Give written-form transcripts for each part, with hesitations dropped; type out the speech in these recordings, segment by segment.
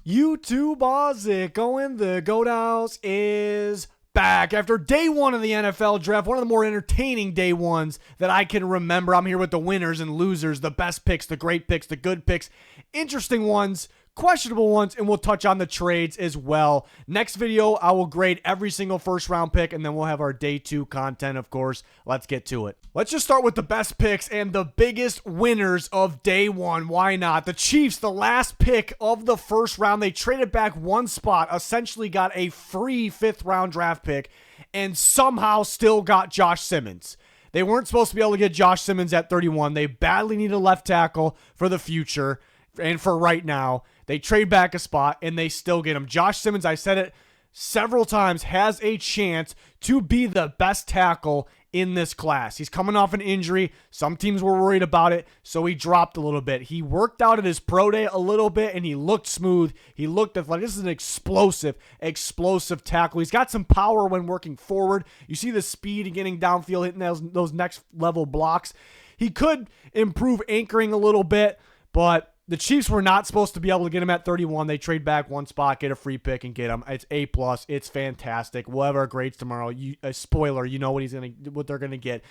YouTube Ozick going the Goat House is back after day one of the NFL draft, one of the more entertaining day ones that I can remember. I'm here with the winners and losers, the best picks, the great picks, the good picks, interesting ones, questionable ones, and we'll touch on the trades as well. Next video, I will grade every single first round pick, and then we'll have our day two content, of course. Let's get to it. Let's just start with the best picks and the biggest winners of day one. Why not? The Chiefs, the last pick of the first round, they traded back one spot, essentially got a free fifth round draft pick, and somehow still got Josh Simmons. They weren't supposed to be able to get Josh Simmons at 31. They badly need a left tackle for the future and for right now. They trade back a spot, and they still get him. Josh Simmons, I said it several times, has a chance to be the best tackle in this class. He's coming off an injury. Some teams were worried about it, so he dropped a little bit. He worked out at his pro day a little bit, and he looked smooth. He looked athletic. This is an explosive tackle. He's got some power when working forward. You see the speed and getting downfield, hitting those next level blocks. He could improve anchoring a little bit, but the Chiefs were not supposed to be able to get him at 31. They trade back one spot, get a free pick, and get him. It's A+. It's fantastic. We'll have our grades tomorrow. A spoiler, you know what they're gonna get.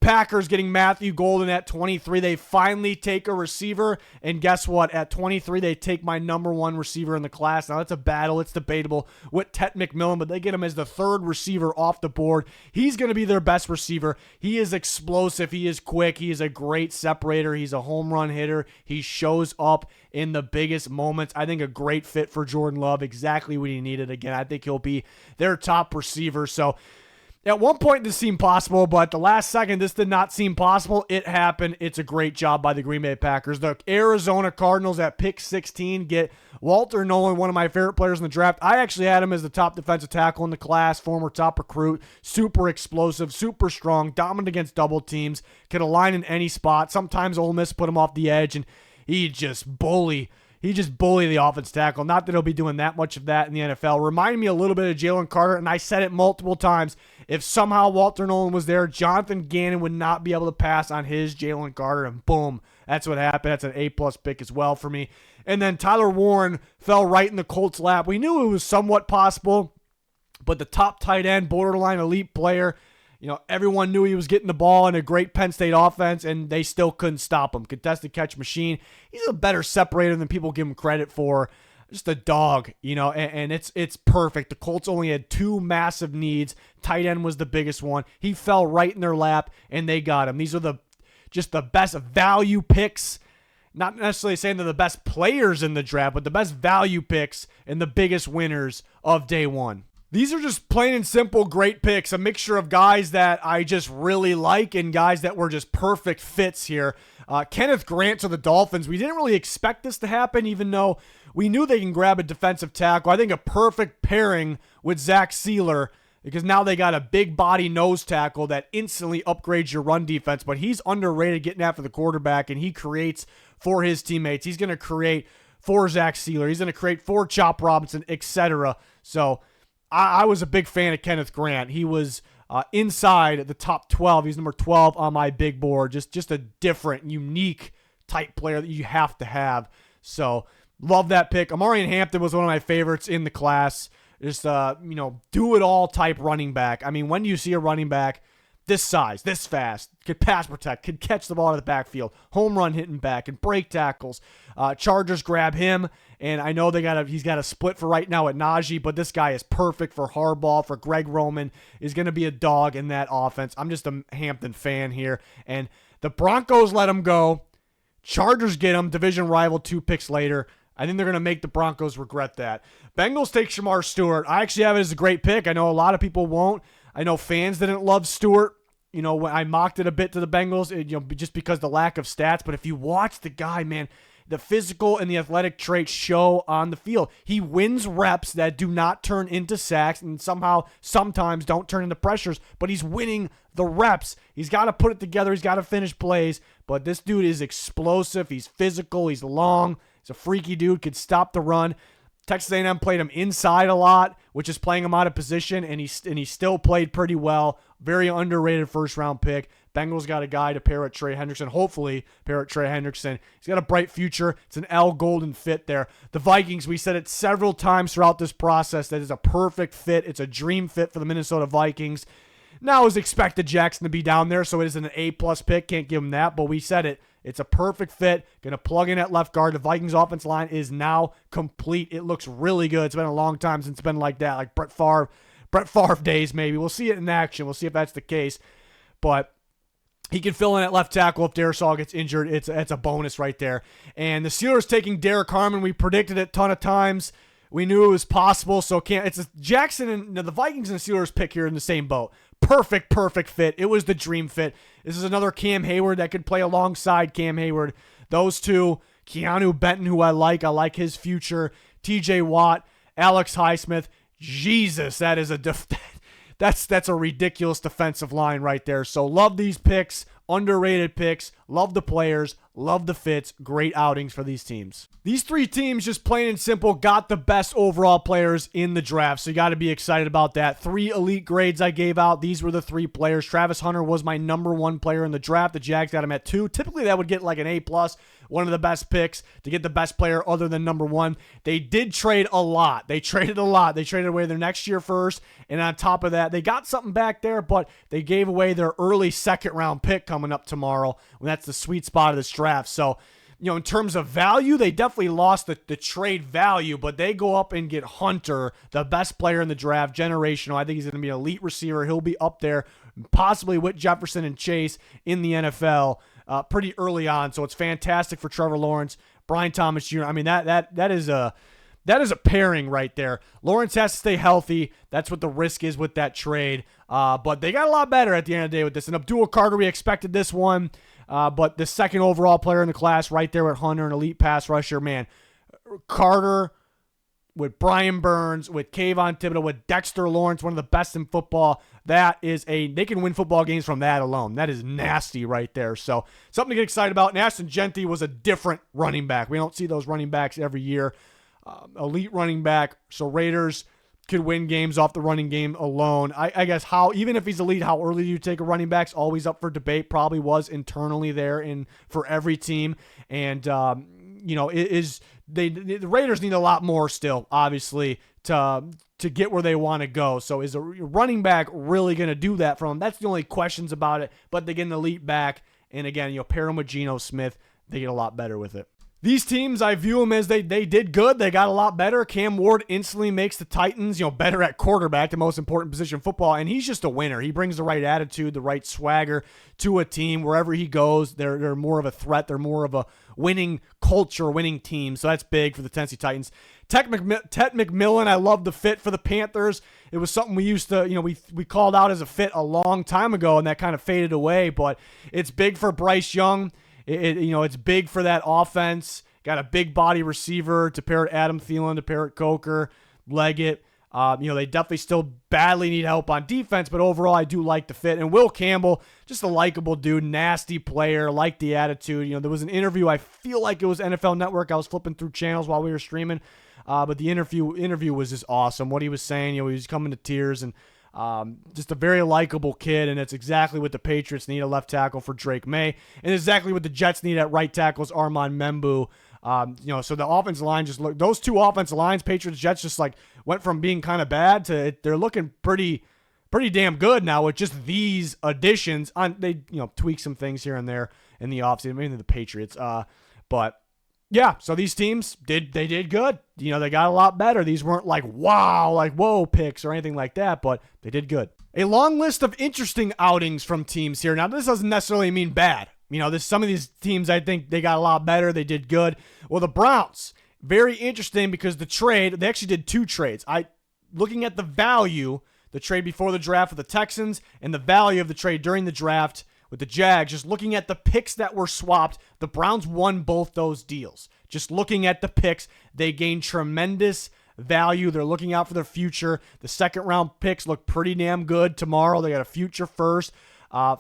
Packers getting Matthew Golden at 23. They finally take a receiver, and guess what? At 23, they take my number one receiver in the class. Now, it's a battle. It's debatable with Tet McMillan, but they get him as the third receiver off the board. He's going to be their best receiver. He is explosive. He is quick. He is a great separator. He's a home run hitter. He shows up in the biggest moments. I think a great fit for Jordan Love. Exactly what he needed. Again, I think he'll be their top receiver. So, at one point, this seemed possible, but the last second, this did not seem possible. It happened. It's a great job by the Green Bay Packers. The Arizona Cardinals at pick 16 get Walter Nolan, one of my favorite players in the draft. I actually had him as the top defensive tackle in the class, former top recruit, super explosive, super strong, dominant against double teams, can align in any spot. Sometimes Ole Miss put him off the edge, and he just bully the offense tackle. Not that he'll be doing that much of that in the NFL. Reminded me a little bit of Jalen Carter, and I said it multiple times. If somehow Walter Nolan was there, Jonathan Gannon would not be able to pass on his Jalen Carter, and boom, that's what happened. That's an A+ pick as well for me. And then Tyler Warren fell right in the Colts' lap. We knew it was somewhat possible, but the top tight end, borderline elite player, everyone knew he was getting the ball in a great Penn State offense, and they still couldn't stop him. Contested catch machine. He's a better separator than people give him credit for. Just a dog, and it's perfect. The Colts only had two massive needs. Tight end was the biggest one. He fell right in their lap, and they got him. These are just the best value picks. Not necessarily saying they're the best players in the draft, but the best value picks and the biggest winners of day one. These are just plain and simple great picks, a mixture of guys that I just really like and guys that were just perfect fits here. Kenneth Grant to the Dolphins. We didn't really expect this to happen, even though we knew they can grab a defensive tackle. I think a perfect pairing with Zach Sealer, because now they got a big body nose tackle that instantly upgrades your run defense, but he's underrated getting after the quarterback, and he creates for his teammates. He's going to create for Zach Sealer. He's going to create for Chop Robinson, etc. So I was a big fan of Kenneth Grant. He was inside the top 12. He's number 12 on my big board. Just a different, unique type player that you have to have. So love that pick. Amarian Hampton was one of my favorites in the class. Just do-it-all type running back. I mean, when do you see a running back this size, this fast, could pass protect, could catch the ball out of the backfield, home run hitting back, and break tackles? Chargers grab him, and I know he's got a split for right now at Najee, but this guy is perfect for Harbaugh, for Greg Roman, is going to be a dog in that offense. I'm just a Hampton fan here, and the Broncos let him go. Chargers get him, division rival 2 picks later. I think they're going to make the Broncos regret that. Bengals take Shamar Stewart. I actually have it as a great pick. I know a lot of people won't. I know fans didn't love Stewart. When I mocked it a bit to the Bengals, just because the lack of stats. But if you watch the guy, man, the physical and the athletic traits show on the field. He wins reps that do not turn into sacks and sometimes don't turn into pressures, but he's winning the reps. He's got to put it together. He's got to finish plays. But this dude is explosive. He's physical. He's long. He's a freaky dude. Could stop the run. Texas A&M played him inside a lot, which is playing him out of position, and he still played pretty well. Very underrated first-round pick. Bengals got a guy to pair with Trey Hendrickson. Hopefully, pair with Trey Hendrickson. He's got a bright future. It's an Al Golden fit there. The Vikings, we said it several times throughout this process, that is a perfect fit. It's a dream fit for the Minnesota Vikings. Now, is expected Jackson to be down there, so it isn't an A-plus pick. Can't give him that, but we said it. It's a perfect fit. Going to plug in at left guard. The Vikings offense line is now complete. It looks really good. It's been a long time since it's been like that, like Brett Favre days maybe. We'll see it in action. We'll see if that's the case. But he can fill in at left tackle if Darisaw gets injured. It's a bonus right there. And the Steelers taking Derek Harmon. We predicted it a ton of times. We knew it was possible. So Jackson and the Vikings and the Steelers pick here in the same boat. Perfect fit. It was the dream fit. This is another Cam Hayward that could play alongside Cam Hayward. Those two, Keanu Benton, who I like his future. TJ Watt, Alex Highsmith. Jesus, that is that's a ridiculous defensive line right there. So love these picks, underrated picks, love the players, love the fits, great outings for these teams. These three teams, just plain and simple, got the best overall players in the draft, so you got to be excited about that. 3 elite grades I gave out. These were the 3 players. Travis Hunter was my number 1 player in the draft. The Jags got him at 2. Typically, that would get like an A+, one of the best picks to get the best player other than number 1. They did trade a lot. They traded away their next year first, and on top of that, they got something back there, but they gave away their early second-round pick coming up tomorrow, when that's the sweet spot of this draft. So, in terms of value, they definitely lost the trade value, but they go up and get Hunter, the best player in the draft, generational. I think he's going to be an elite receiver. He'll be up there, possibly with Jefferson and Chase in the NFL pretty early on. So it's fantastic for Trevor Lawrence, Brian Thomas Jr. I mean, that is a pairing right there. Lawrence has to stay healthy. That's what the risk is with that trade. But they got a lot better at the end of the day with this. And Abdul Carter, we expected this one. But the second overall player in the class right there with Hunter, an elite pass rusher, man. Carter with Brian Burns, with Kayvon Thibodeau, with Dexter Lawrence, one of the best in football. They can win football games from that alone. That is nasty right there. So something to get excited about. And Ashton Jeanty was a different running back. We don't see those running backs every year. Elite running back. So Raiders could win games off the running game alone. I guess even if he's elite, how early do you take a running back's always up for debate. Probably was internally there for every team. And the Raiders need a lot more still, obviously, to get where they want to go. So is a running back really going to do that for them? That's the only questions about it. But they get an elite back, and again, pair them with Geno Smith, they get a lot better with it. These teams, I view them as they did good. They got a lot better. Cam Ward instantly makes the Titans, better at quarterback, the most important position in football, and he's just a winner. He brings the right attitude, the right swagger to a team. Wherever he goes, they're more of a threat. They're more of a winning culture, winning team. So that's big for the Tennessee Titans. Ted McMillan, I love the fit for the Panthers. It was something we used to, we called out as a fit a long time ago, and that kind of faded away. But it's big for Bryce Young. It's big for that offense. Got a big body receiver to pair with Adam Thielen, to pair with Coker, Leggett. They definitely still badly need help on defense, but overall I do like the fit. And Will Campbell, just a likable dude, nasty player, like the attitude. There was an interview, I feel like it was NFL Network. I was flipping through channels while we were streaming, but the interview was just awesome. What he was saying, he was coming to tears, and just a very likable kid, and it's exactly what the Patriots need, a left tackle for Drake May, and exactly what the Jets need at right tackles, Armand Membu. So the offensive line those two offensive lines, Patriots, Jets, just like went from being kind of bad to they're looking pretty damn good now with just these additions. They tweak some things here and there in the offseason, mainly the Patriots. But yeah, so these teams did good. They got a lot better. These weren't like wow, like whoa picks or anything like that, but they did good. A long list of interesting outings from teams here. Now, this doesn't necessarily mean bad. Some of these teams, I think they got a lot better. They did good. Well, the Browns, very interesting because they actually did 2 trades. Looking at the value, the trade before the draft with the Texans and the value of the trade during the draft with the Jags, just looking at the picks that were swapped, the Browns won both those deals. Just looking at the picks, they gained tremendous value. They're looking out for their future. The second round picks look pretty damn good tomorrow. They got a future first.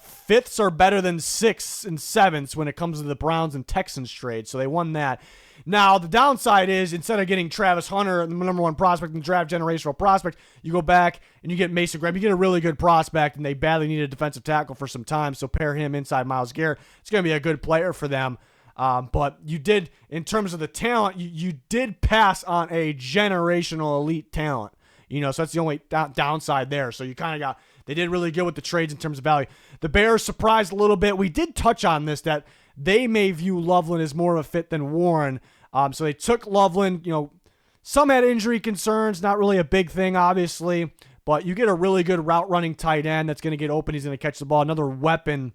Fifths are better than sixths and sevenths when it comes to the Browns and Texans trade, so they won that. Now, the downside is instead of getting Travis Hunter, the number one prospect in the draft, generational prospect, you go back and you get Mason Graham. You get a really good prospect, and they badly need a defensive tackle for some time, so pair him inside Myles Garrett. It's going to be a good player for them. But you did, in terms of the talent, you did pass on a generational elite talent. So that's the only downside there. So you kind of they did really good with the trades in terms of value. The Bears surprised a little bit. We did touch on this, that they may view Loveland as more of a fit than Warren. So they took Loveland. Some had injury concerns, not really a big thing, obviously. But you get a really good route running tight end that's going to get open. He's going to catch the ball. Another weapon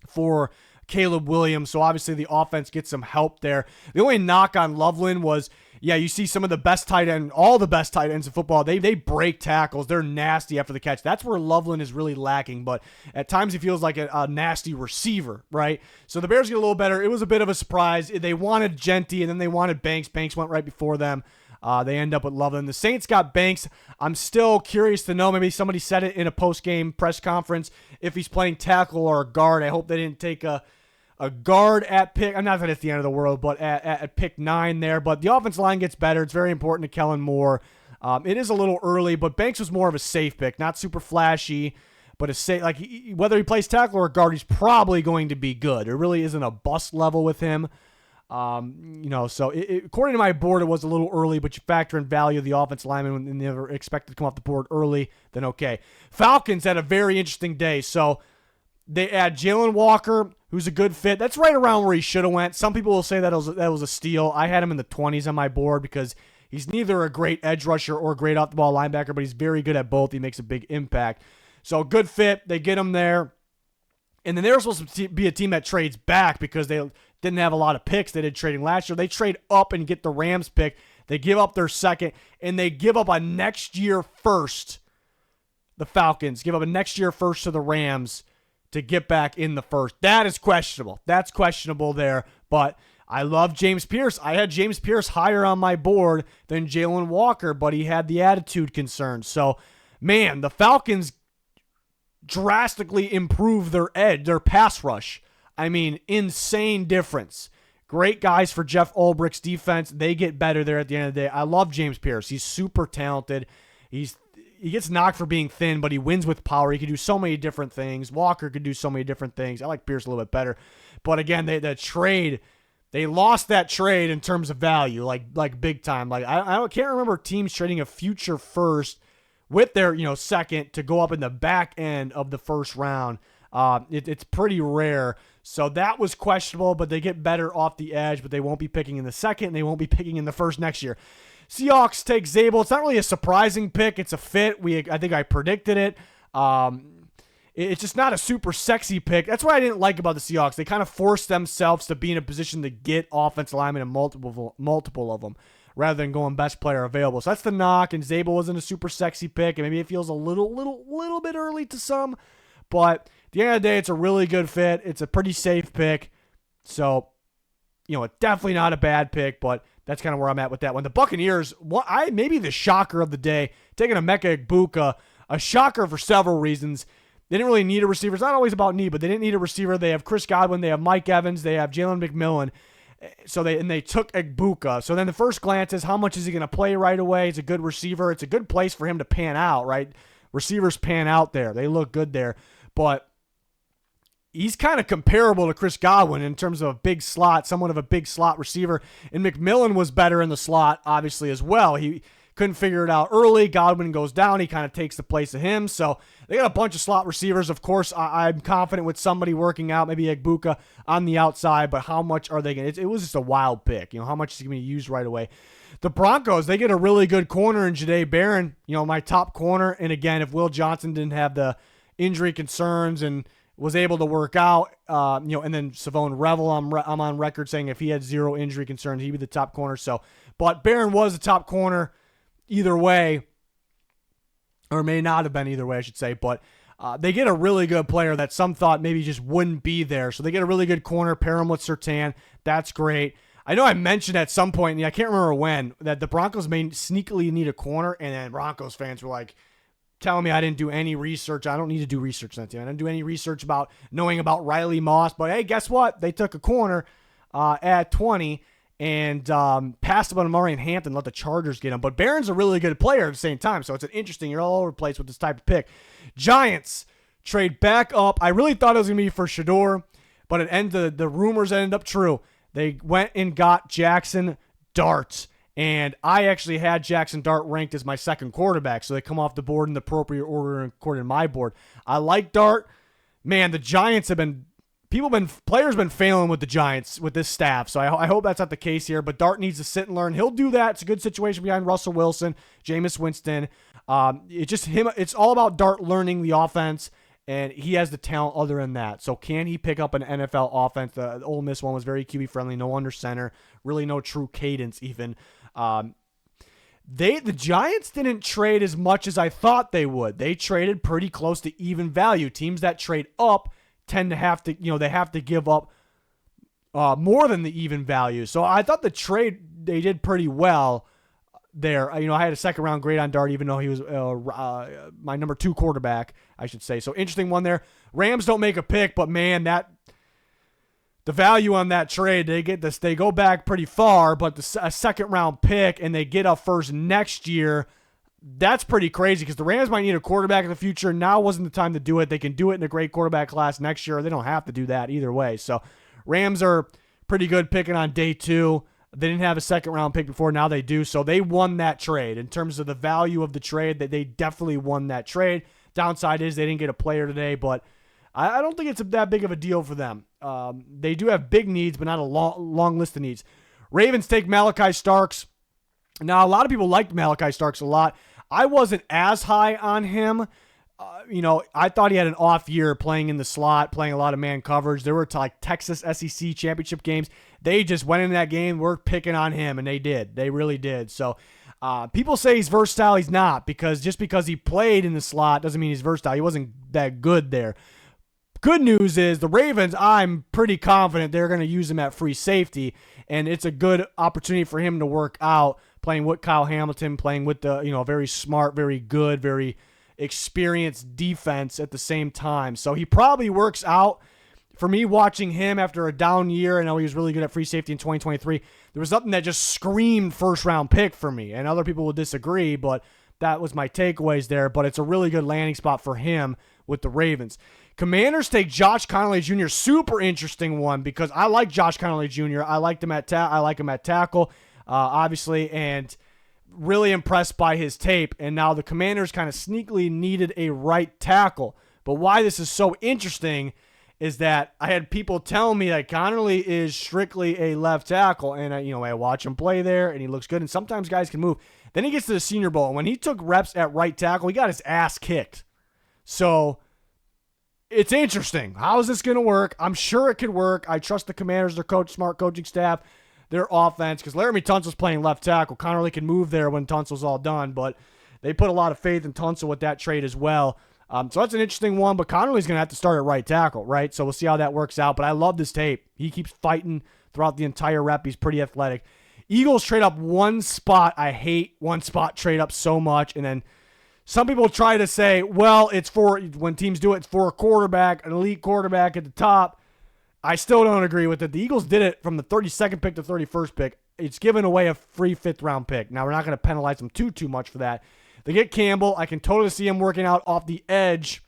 for Caleb Williams. So obviously the offense gets some help there. The only knock on Loveland was, you see some of the best tight end, all the best tight ends in football, they break tackles. They're nasty after the catch. That's where Loveland is really lacking, but at times he feels like a nasty receiver, right? So the Bears get a little better. It was a bit of a surprise. They wanted Genty, and then they wanted Banks. Banks went right before them. They end up with Loveland. The Saints got Banks. I'm still curious to know, maybe somebody said it in a post-game press conference, if he's playing tackle or a guard. I hope they didn't take a guard at pick. I'm not that it's the end of the world, but at pick 9 there. But the offensive line gets better. It's very important to Kellen Moore. It is a little early, but Banks was more of a safe pick, not super flashy, but a safe. Whether he plays tackle or guard, he's probably going to be good. There really isn't a bust level with him. So according to my board, it was a little early, but you factor in value of the offensive lineman when they never expected to come off the board early, then okay. Falcons had a very interesting day. So they add Jalen Walker, who's a good fit. That's right around where he should have went. Some people will say that was a steal. I had him in the 20s on my board because he's neither a great edge rusher or a great off-the-ball linebacker, but he's very good at both. He makes a big impact. So good fit. They get him there. And then they're supposed to be a team that trades back because they didn't have a lot of picks. They did trading last year. They trade up and get the Rams pick. They give up their second, and they give up a next year first. The Falcons give up a next year first to the Rams to get back in the first. That is questionable. That's questionable there. But I love James Pierce. I had James Pierce higher on my board than Jalen Walker, but he had the attitude concerns. So, man, the Falcons drastically improved their pass rush. I mean, insane difference. Great guys for Jeff Ulbricht's defense. They get better there at the end of the day. I love James Pierce. He's super talented. He gets knocked for being thin, but he wins with power. He can do so many different things. Walker could do so many different things. I like Pierce a little bit better. But again, they lost that trade in terms of value, like big time. I can't remember teams trading a future first with their second to go up in the back end of the first round. It's pretty rare. So that was questionable, but they get better off the edge, but they won't be picking in the second, and they won't be picking in the first next year. Seahawks take Zabel. It's not really a surprising pick. It's a fit. I think I predicted it. It's just not a super sexy pick. That's what I didn't like about the Seahawks. They kind of forced themselves to be in a position to get offensive linemen and multiple of them rather than going best player available. So that's the knock, and Zabel wasn't a super sexy pick, and maybe it feels a little bit early to some, but at the end of the day, it's a really good fit. It's a pretty safe pick. So, it's definitely not a bad pick, but that's kind of where I'm at with that one. The Buccaneers, maybe the shocker of the day, taking Emeka Egbuka, a shocker for several reasons. They didn't really need a receiver. It's not always about need, but they didn't need a receiver. They have Chris Godwin. They have Mike Evans. They have Jalen McMillan. So they took Egbuka. So then the first glance is, how much is he going to play right away? He's a good receiver. It's a good place for him to pan out, right? Receivers pan out there. They look good there. But he's kind of comparable to Chris Godwin in terms of a big slot, somewhat of a big slot receiver. And McMillan was better in the slot, obviously, as well. He couldn't figure it out early. Godwin goes down. He kind of takes the place of him. So they got a bunch of slot receivers. Of course, I'm confident with somebody working out, maybe Egbuka on the outside, but how much are they going to? It was just a wild pick. How much is he going to be used right away? The Broncos, they get a really good corner in Jahdae Barron, my top corner. And again, if Will Johnson didn't have the injury concerns and was able to work out, and then Savone Revel, I'm on record saying if he had zero injury concerns, he'd be the top corner. So, but Barron was the top corner either way, or may not have been either way, I should say. But they get a really good player that some thought maybe just wouldn't be there. So they get a really good corner, pair him with Surtain. That's great. I know I mentioned at some point, I can't remember when, that the Broncos may sneakily need a corner, and then Broncos fans were like, telling me I didn't do any research. I don't need to do research on that team. I didn't do any research about knowing about Riley Moss. But, hey, guess what? They took a corner at 20 and passed him on Murray and Hampton, let the Chargers get him. But Barron's a really good player at the same time, so it's an interesting. You're all over the place with this type of pick. Giants trade back up. I really thought it was going to be for Shedeur, but the rumors ended up true. They went and got Jackson Dart, and I actually had Jackson Dart ranked as my second quarterback, so they come off the board in the appropriate order according to my board. I like Dart. Man, the Giants have been players been failing with the Giants with this staff, so I hope that's not the case here. But Dart needs to sit and learn. He'll do that. It's a good situation behind Russell Wilson, Jameis Winston. It's all about Dart learning the offense, and he has the talent other than that. So can he pick up an NFL offense? The Ole Miss one was very QB friendly, no under center, really no true cadence even. The Giants didn't trade as much as I thought they would. They traded pretty close to even value. Teams that trade up tend to have to, they have to give up more than the even value. So I thought the trade, they did pretty well there. I had a second round grade on Dart, even though he was my number 2 quarterback, I should say. So interesting one there. Rams don't make a pick, but man, the value on that trade, they go back pretty far, but a second round pick and they get a first next year. That's pretty crazy because the Rams might need a quarterback in the future. Now wasn't the time to do it. They can do it in a great quarterback class next year. They don't have to do that either way. So Rams are pretty good picking on day 2. They didn't have a second round pick before. Now they do. So they won that trade. In terms of the value of the trade, that they definitely won that trade. Downside is they didn't get a player today, but I don't think it's that big of a deal for them. They do have big needs, but not a long list of needs. Ravens take Malachi Starks. Now, a lot of people liked Malachi Starks a lot. I wasn't as high on him. I thought he had an off year playing in the slot, playing a lot of man coverage. There were Texas SEC championship games. They just went into that game, were picking on him, and they did. They really did. So people say he's versatile. He's not, because just because he played in the slot doesn't mean he's versatile. He wasn't that good there. Good news is the Ravens, I'm pretty confident they're going to use him at free safety, and it's a good opportunity for him to work out, playing with Kyle Hamilton, playing with the very smart, very good, very experienced defense at the same time. So he probably works out. For me, watching him after a down year, I know he was really good at free safety in 2023, there was something that just screamed first-round pick for me, and other people will disagree, but that was my takeaways there. But it's a really good landing spot for him with the Ravens. Commanders take Josh Connolly Jr. Super interesting one because I like Josh Connolly Jr. I like him at tackle, obviously, and really impressed by his tape. And now the Commanders kind of sneakily needed a right tackle. But why this is so interesting is that I had people telling me that Connolly is strictly a left tackle, and I watch him play there, and he looks good. And sometimes guys can move. Then he gets to the Senior Bowl, and when he took reps at right tackle, he got his ass kicked. So it's interesting. How is this going to work? I'm sure it could work. I trust the Commanders, their coach, smart coaching staff, their offense, because Laramie Tunsil's playing left tackle. Connolly can move there when Tunsil's all done, but they put a lot of faith in Tunsil with that trade as well. So that's an interesting one, but Connolly's going to have to start at right tackle, right? So we'll see how that works out, but I love this tape. He keeps fighting throughout the entire rep. He's pretty athletic. Eagles trade up one spot. I hate one spot trade up so much, and then some people try to say, well, it's for, when teams do it, it's for a quarterback, an elite quarterback at the top. I still don't agree with it. The Eagles did it from the 32nd pick to 31st pick. It's giving away a free 5th-round pick. Now, we're not going to penalize them too much for that. They get Campbell. I can totally see him working out off the edge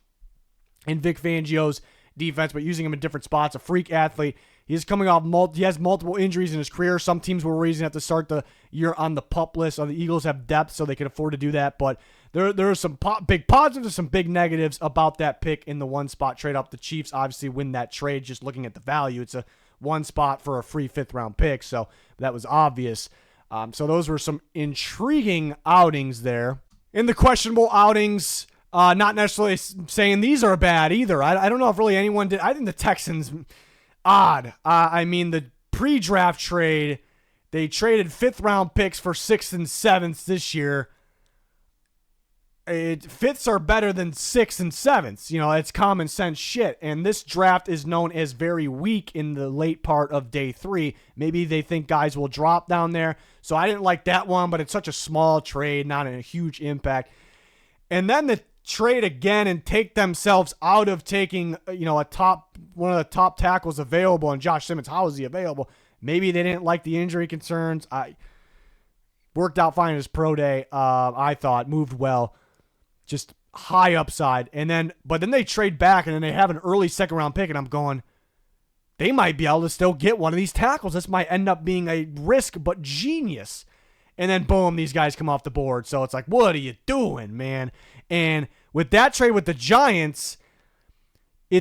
in Vic Fangio's defense, but using him in different spots. A freak athlete. He's coming off he has multiple injuries in his career. Some teams were reason have to start the year on the PUP list. So the Eagles have depth, so they can afford to do that. But there are some big positives and some big negatives about that pick in the one spot trade up. The Chiefs obviously win that trade. Just looking at the value, it's a one spot for a free 5th-round pick, so that was obvious. So those were some intriguing outings there. In the questionable outings, not necessarily saying these are bad either. I don't know if really anyone did. I think the Texans, odd. The pre-draft trade, they traded 5th-round picks for 6th and 7th this year. 5ths are better than 6th and 7ths. It's common sense shit. And this draft is known as very weak in the late part of day 3. Maybe they think guys will drop down there. So I didn't like that one, but it's such a small trade, not a huge impact. And then the trade again and take themselves out of taking, one of the top tackles available, and Josh Simmons, how is he available? Maybe they didn't like the injury concerns. I worked out fine in his pro day. I thought moved well, just high upside. But then they trade back, and then they have an early second round pick, and I'm going, they might be able to still get one of these tackles. This might end up being a risk, but genius. And then boom, these guys come off the board. So it's like, what are you doing, man? And with that trade with the Giants, they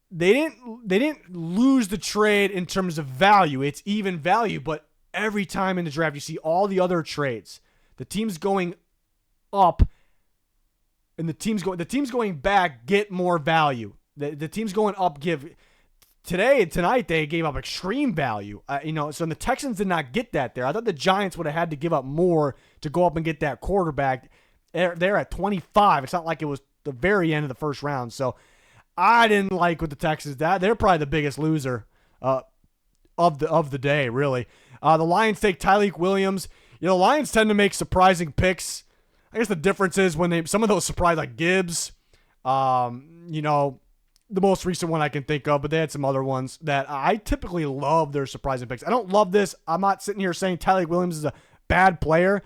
didn't lose the trade in terms of value. It's even value, but every time in the draft you see all the other trades, the teams going up and the teams going back get more value. The teams going up give tonight they gave up extreme value. So the Texans did not get that there. I thought the Giants would have had to give up more to go up and get that quarterback. They're at 25. It's not like it was the very end of the first round. So I didn't like with the Texans. They're probably the biggest loser of the day, really. The Lions take Tyleik Williams. The Lions tend to make surprising picks. I guess the difference is when some of those surprise, like Gibbs, the most recent one I can think of, but they had some other ones that I typically love their surprising picks. I don't love this. I'm not sitting here saying Tyleik Williams is a bad player.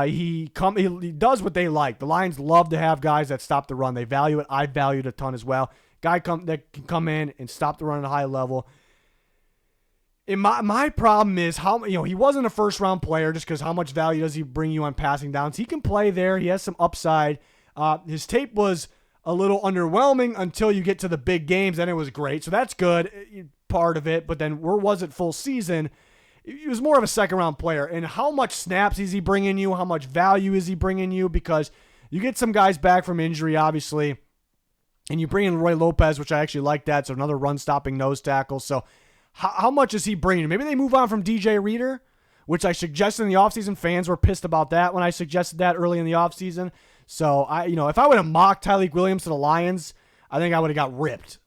He does what they like. The Lions love to have guys that stop the run. They value it. I value it a ton as well. That can come in and stop the run at a high level. And my problem is he wasn't a first round player just because how much value does he bring you on passing downs? He can play there. He has some upside. His tape was a little underwhelming until you get to the big games, and it was great. So that's good, part of it. But then where was it full season? He was more of a second-round player. And how much snaps is he bringing you? How much value is he bringing you? Because you get some guys back from injury, obviously, and you bring in Roy Lopez, which I actually like that, so another run-stopping nose tackle. So how much is he bringing? Maybe they move on from DJ Reader, which I suggested in the offseason. Fans were pissed about that when I suggested that early in the offseason. So, if I would have mocked Tyleik Williams to the Lions, I think I would have got ripped,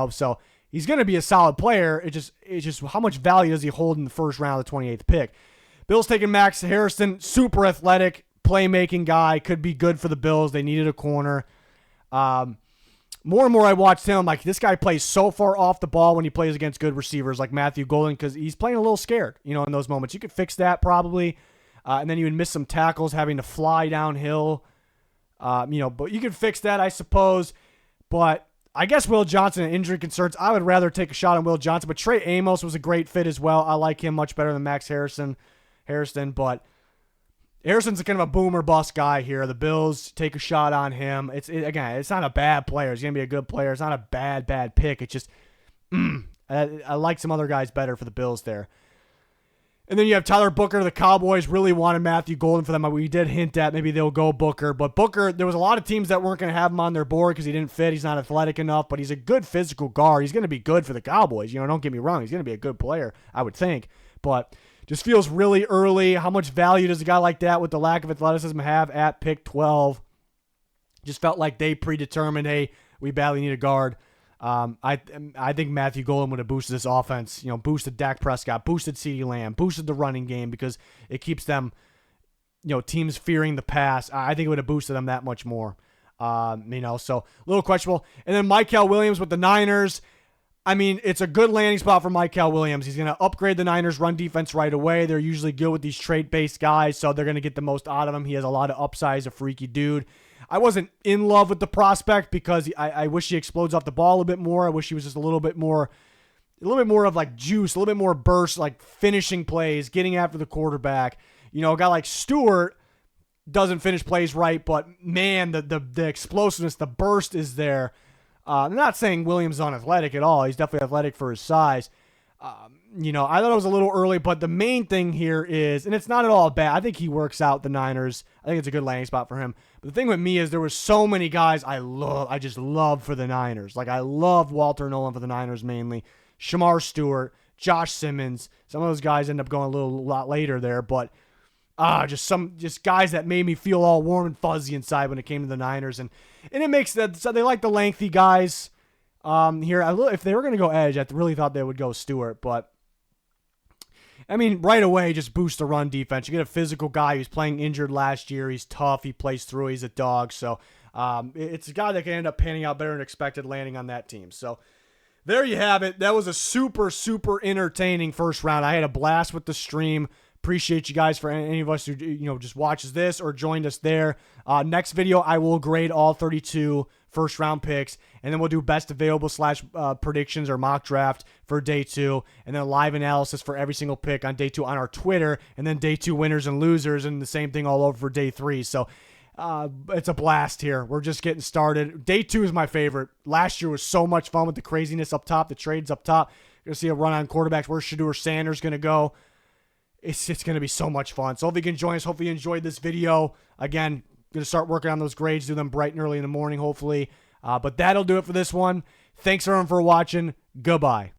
So he's going to be a solid player. It's just how much value does he hold in the first round of the 28th pick? Bills taking Max Harrison, super athletic, playmaking guy, could be good for the Bills. They needed a corner. More and more I watched him, I'm like, this guy plays so far off the ball when he plays against good receivers like Matthew Golden because he's playing a little scared, in those moments. You could fix that probably, and then you would miss some tackles having to fly downhill. But you can fix that, I suppose. But I guess Will Johnson and injury concerns, I would rather take a shot on Will Johnson. But Trey Amos was a great fit as well. I like him much better than Max Harrison. But Harrison's kind of a boomer bust guy here. The Bills take a shot on him. It's not a bad player. He's going to be a good player. It's not a bad pick. It's just, I like some other guys better for the Bills there. And then you have Tyler Booker. The Cowboys really wanted Matthew Golden for them. We did hint at maybe they'll go Booker. But Booker, there was a lot of teams that weren't going to have him on their board because he didn't fit. He's not athletic enough, but he's a good physical guard. He's going to be good for the Cowboys. Don't get me wrong. He's going to be a good player, I would think. But just feels really early. How much value does a guy like that with the lack of athleticism have at pick 12? Just felt like they predetermined, hey, we badly need a guard. I think Matthew Golden would have boosted this offense, boosted Dak Prescott, boosted CeeDee Lamb, boosted the running game because it keeps them, teams fearing the pass. I think it would have boosted them that much more. So a little questionable. And then Mykel Williams with the Niners. It's a good landing spot for Mykel Williams. He's going to upgrade the Niners' run defense right away. They're usually good with these trait-based guys, so they're going to get the most out of him. He has a lot of upside. He's a freaky dude. I wasn't in love with the prospect because I wish he explodes off the ball a little bit more. I wish he was just a little bit more of like juice, a little bit more burst, like finishing plays, getting after the quarterback. A guy like Stewart doesn't finish plays right, but man, the explosiveness, the burst is there. I'm not saying Williams is unathletic at all. He's definitely athletic for his size. I thought it was a little early, but the main thing here is, and it's not at all bad. I think he works out the Niners. I think it's a good landing spot for him. But the thing with me is there were so many guys I just love for the Niners. Like I love Walter Nolan for the Niners mainly. Shamar Stewart, Josh Simmons. Some of those guys end up going a lot later there, but just guys that made me feel all warm and fuzzy inside when it came to the Niners, and it makes that so they like the lengthy guys. Here, if they were going to go edge, I really thought they would go Stewart, but right away, just boost the run defense. You get a physical guy who's playing injured last year. He's tough. He plays through. He's a dog. So It's a guy that can end up panning out better than expected, landing on that team. So there you have it. That was a super, super entertaining first round. I had a blast with the stream. Appreciate you guys for any of us who just watches this or joined us there. Next video, I will grade all 32 first round picks, and then we'll do best available / predictions or mock draft for day 2, and then live analysis for every single pick on day 2 on our Twitter, and then day 2 winners and losers, and the same thing all over for day 3. So it's a blast here. We're just getting started. Day 2 is my favorite. Last year was so much fun with the craziness up top, the trades up top. You're going to see a run on quarterbacks. Where's Shedeur Sanders going to go? It's going to be so much fun. So hope you can join us. Hopefully you enjoyed this video. Again, going to start working on those grades, do them bright and early in the morning, hopefully. But that'll do it for this one. Thanks, everyone, for watching. Goodbye.